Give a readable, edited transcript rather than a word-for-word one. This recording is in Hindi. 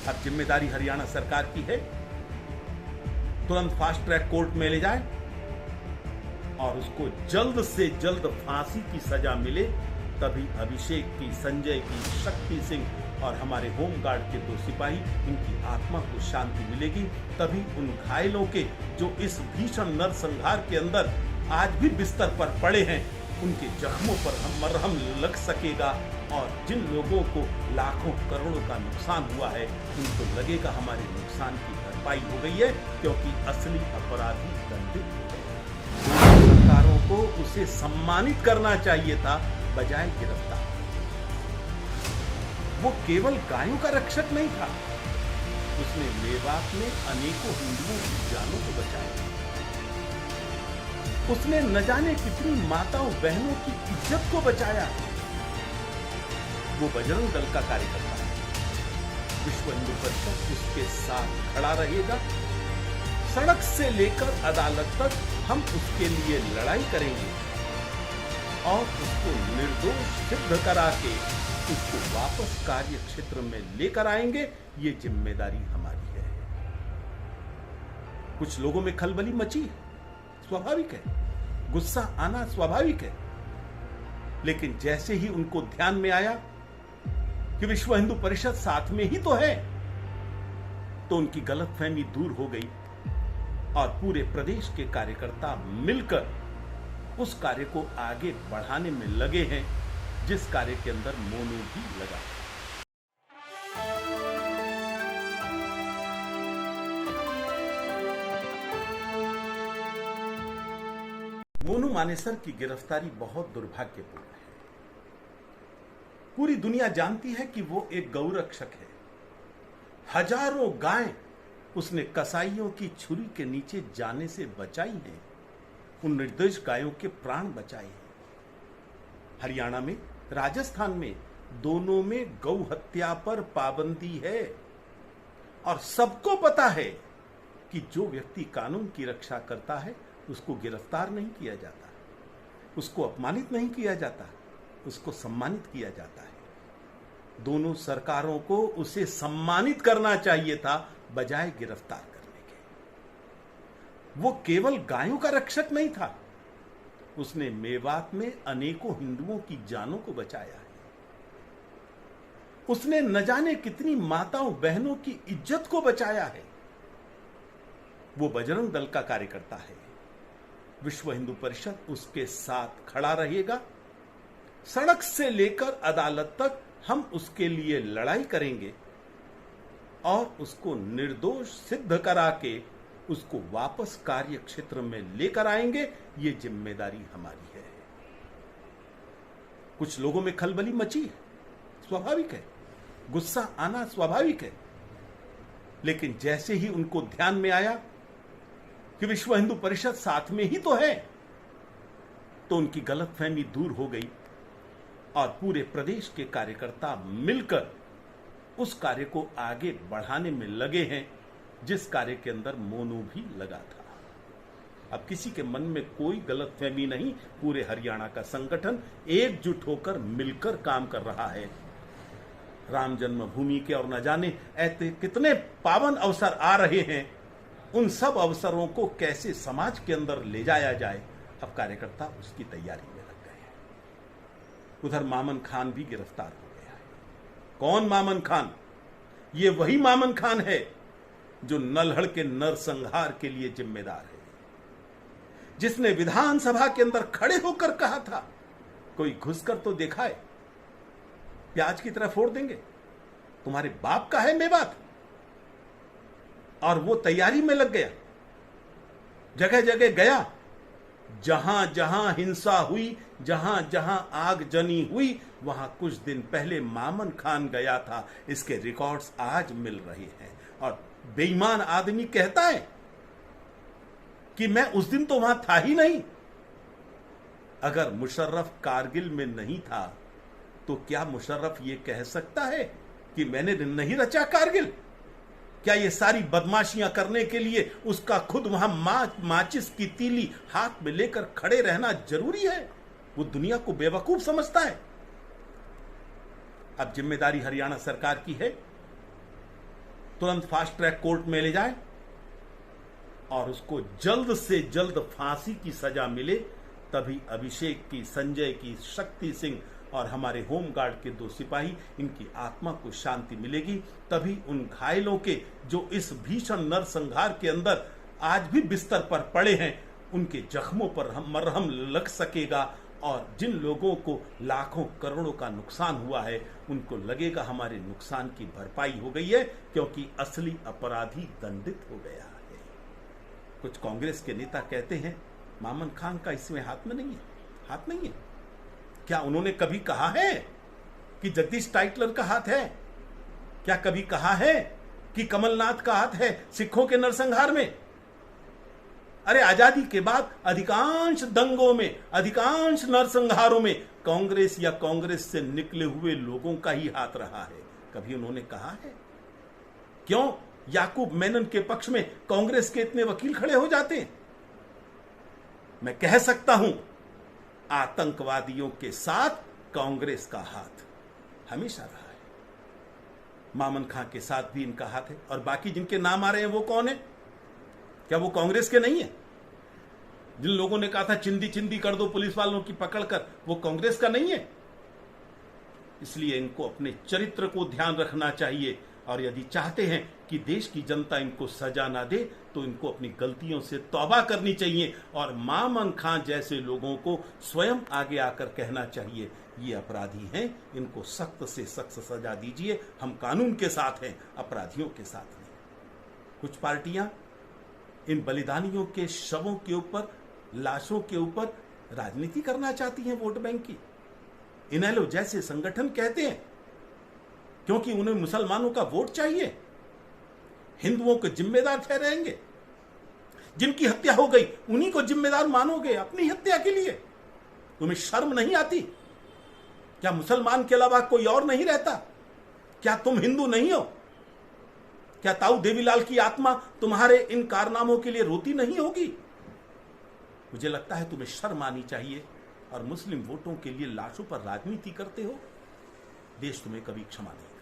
अब जिम्मेदारी हरियाणा सरकार की है, तुरंत फास्ट ट्रैक कोर्ट में ले जाए और उसको जल्द से जल्द फांसी की सजा मिले, तभी अभिषेक की, संजय की, शक्ति सिंह और हमारे होमगार्ड के 2 सिपाही, इनकी आत्मा को शांति मिलेगी। तभी उन घायलों के जो इस भीषण नरसंहार के अंदर आज भी बिस्तर पर पड़े हैं, उनके जख्मों पर मरहम लग सकेगा और जिन लोगों को लाखों करोड़ों का नुकसान हुआ है, उनको लगेगा हमारे नुकसान की भरपाई हो गई है, क्योंकि असली अपराधी दंडित हो गए। सरकारों को उसे सम्मानित करना चाहिए था, बजाय गिरफ्तार। वो केवल गायों का रक्षक नहीं था, उसने मेवात में अनेकों हिंदुओं की जानों को बचाया। उसने न जाने कितनी माताओं बहनों की इज्जत को बचाया। वो बजरंग दल का कार्यकर्ता है। विश्व हिंदू परिषद उसके साथ खड़ा रहेगा। सड़क से लेकर अदालत तक हम उसके लिए लड़ाई करेंगे और उसको निर्दोष सिद्ध करा के उसको वापस कार्य क्षेत्र में लेकर आएंगे। ये जिम्मेदारी हमारी है। कुछ लोगों में खलबली मची है, स्वाभाविक है, गुस्सा आना स्वाभाविक है, लेकिन जैसे ही उनको ध्यान में आया कि विश्व हिंदू परिषद साथ में ही तो है, तो उनकी गलतफहमी दूर हो गई और पूरे प्रदेश के कार्यकर्ता मिलकर उस कार्य को आगे बढ़ाने में लगे हैं, जिस कार्य के अंदर मोनू भी लगा। मोनू मानेसर की गिरफ्तारी बहुत दुर्भाग्यपूर्ण है। पूरी दुनिया जानती है कि वो एक गौरक्षक है। हजारों गाय उसने कसाईयों की छुरी के नीचे जाने से बचाई हैं। उन निर्दोष गायों के प्राण बचाए हैं। हरियाणा में, राजस्थान में, दोनों में गौ हत्या पर पाबंदी है और सबको पता है कि जो व्यक्ति कानून की रक्षा करता है उसको गिरफ्तार नहीं किया जाता, उसको अपमानित नहीं किया जाता, उसको सम्मानित किया जाता है। दोनों सरकारों को उसे सम्मानित करना चाहिए था, बजाय गिरफ्तार करने के। वो केवल गायों का रक्षक नहीं था, उसने मेवात में अनेकों हिंदुओं की जानों को बचाया है। उसने न जाने कितनी माताओं बहनों की इज्जत को बचाया है। वो बजरंग दल का कार्यकर्ता है। विश्व हिंदू परिषद उसके साथ खड़ा रहेगा। सड़क से लेकर अदालत तक हम उसके लिए लड़ाई करेंगे और उसको निर्दोष सिद्ध करा के उसको वापस कार्य क्षेत्र में लेकर आएंगे। ये जिम्मेदारी हमारी है। कुछ लोगों में खलबली मची है, स्वाभाविक है, गुस्सा आना स्वाभाविक है, लेकिन जैसे ही उनको ध्यान में आया कि विश्व हिंदू परिषद साथ में ही तो है, तो उनकी गलतफहमी दूर हो गई और पूरे प्रदेश के कार्यकर्ता मिलकर उस कार्य को आगे बढ़ाने में लगे हैं, जिस कार्य के अंदर मोनू भी लगा था। अब किसी के मन में कोई गलतफहमी नहीं। पूरे हरियाणा का संगठन एकजुट होकर मिलकर काम कर रहा है। राम जन्मभूमि के और न जाने ऐसे कितने पावन अवसर आ रहे हैं, उन सब अवसरों को कैसे समाज के अंदर ले जाया जाए, अब कार्यकर्ता उसकी तैयारी में लग गए हैं। उधर मामन खान भी गिरफ्तार हो गया है। कौन मामन खान? ये वही मामन खान है जो नल्हड़ के नरसंहार के लिए जिम्मेदार है, जिसने विधानसभा के अंदर खड़े होकर कहा था, कोई घुसकर तो दिखाए, प्याज की तरह फोड़ देंगे, तुम्हारे बाप का है मेवात। और वो तैयारी में लग गया, जगह जगह गया, जहां जहां हिंसा हुई, जहां जहां आगजनी हुई, वहां कुछ दिन पहले मामन खान गया था। इसके रिकॉर्ड्स आज मिल रहे हैं। और बेईमान आदमी कहता है कि मैं उस दिन तो वहां था ही नहीं। अगर मुशर्रफ कारगिल में नहीं था तो क्या मुशर्रफ ये कह सकता है कि मैंने नहीं रचा कारगिल? क्या ये सारी बदमाशियां करने के लिए उसका खुद वहां माचिस की तीली हाथ में लेकर खड़े रहना जरूरी है? वो दुनिया को बेवकूफ समझता है। अब जिम्मेदारी हरियाणा सरकार की है, तुरंत फास्ट ट्रैक कोर्ट में ले जाए और उसको जल्द से जल्द फांसी की सजा मिले, तभी अभिषेक की, संजय की, शक्ति सिंह और हमारे होमगार्ड के 2 सिपाही, इनकी आत्मा को शांति मिलेगी। तभी उन घायलों के जो इस भीषण नरसंहार के अंदर आज भी बिस्तर पर पड़े हैं, उनके जख्मों पर मरहम लग सकेगा और जिन लोगों को लाखों करोड़ों का नुकसान हुआ है उनको लगेगा हमारे नुकसान की भरपाई हो गई है, क्योंकि असली अपराधी दंडित हो गया है। कुछ कांग्रेस के नेता कहते हैं मामन खान का इसमें हाथ में नहीं है, हाथ नहीं है। क्या उन्होंने कभी कहा है कि जगदीश टाइटलर का हाथ है? क्या कभी कहा है कि कमलनाथ का हाथ है सिखों के नरसंहार में? अरे आजादी के बाद अधिकांश दंगों में, अधिकांश नरसंहारों में कांग्रेस या कांग्रेस से निकले हुए लोगों का ही हाथ रहा है। कभी उन्होंने कहा है? क्यों याकूब मेनन के पक्ष में कांग्रेस के इतने वकील खड़े हो जाते हैं? मैं कह सकता हूं आतंकवादियों के साथ कांग्रेस का हाथ हमेशा रहा है। मामन खां के साथ भी इनका हाथ है। और बाकी जिनके नाम आ रहे हैं वो कौन है? क्या वो कांग्रेस के नहीं है? जिन लोगों ने कहा था चिंदी चिंदी कर दो पुलिस वालों की पकड़कर, वो कांग्रेस का नहीं है? इसलिए इनको अपने चरित्र को ध्यान रखना चाहिए और यदि चाहते हैं कि देश की जनता इनको सजा ना दे तो इनको अपनी गलतियों से तौबा करनी चाहिए और मामन खां जैसे लोगों को स्वयं आगे आकर कहना चाहिए ये अपराधी हैं, इनको सख्त से सख्त सजा दीजिए। हम कानून के साथ हैं, अपराधियों के साथ नहीं। कुछ पार्टियां इन बलिदानियों के शवों के ऊपर, लाशों के ऊपर राजनीति करना चाहती हैं वोट बैंक की। इनेलो जैसे संगठन कहते हैं क्योंकि उन्हें मुसलमानों का वोट चाहिए, हिंदुओं को जिम्मेदार ठहराएंगे। जिनकी हत्या हो गई उन्हीं को जिम्मेदार मानोगे अपनी हत्या के लिए? तुम्हें शर्म नहीं आती? क्या मुसलमान के अलावा कोई और नहीं रहता? क्या तुम हिंदू नहीं हो? क्या ताऊ देवीलाल की आत्मा तुम्हारे इन कारनामों के लिए रोती नहीं होगी? मुझे लगता है तुम्हें शर्म आनी चाहिए। और मुस्लिम वोटों के लिए लाशों पर राजनीति करते हो, देश तुम्हें कभी क्षमा नहीं